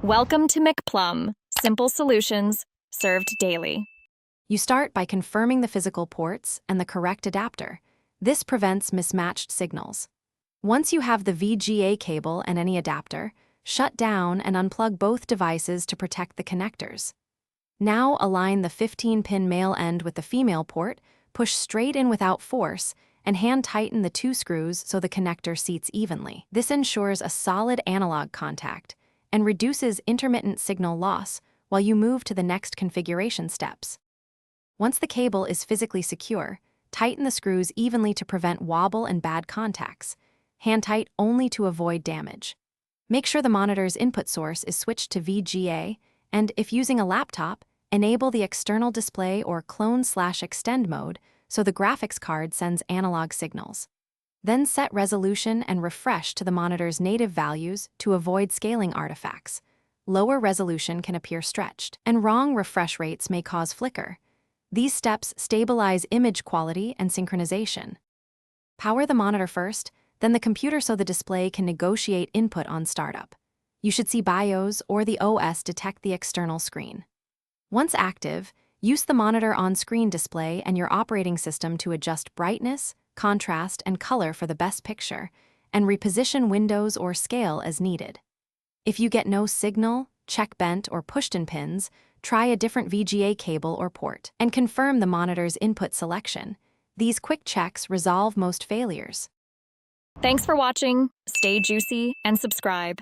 Welcome to McPlum, simple solutions served daily. You start by confirming the physical ports and the correct adapter. This prevents mismatched signals. Once you have the Vga cable and any adapter, shut down and unplug both devices to protect the connectors. Now align the 15-pin male end with the female port, push straight in without force, and hand tighten the two screws so the connector seats evenly. This ensures a solid analog contact and reduces intermittent signal loss while you move to the next configuration steps. Once the cable is physically secure, tighten the screws evenly to prevent wobble and bad contacts. Hand tight only to avoid damage. Make sure the monitor's input source is switched to VGA, and if using a laptop, enable the external display or clone/extend mode so the graphics card sends analog signals. Then set resolution and refresh to the monitor's native values to avoid scaling artifacts. Lower resolution can appear stretched, and wrong refresh rates may cause flicker. These steps stabilize image quality and synchronization. Power the monitor first, then the computer so the display can negotiate input on startup. You should see BIOS or the OS detect the external screen. Once active, use the monitor on-screen display and your operating system to adjust brightness, contrast, and color for the best picture, and reposition windows or scale as needed. If you get no signal, check bent or pushed-in pins, try a different VGA cable or port, and confirm the monitor's input selection. These quick checks resolve most failures. Thanks for watching. Stay juicy and subscribe.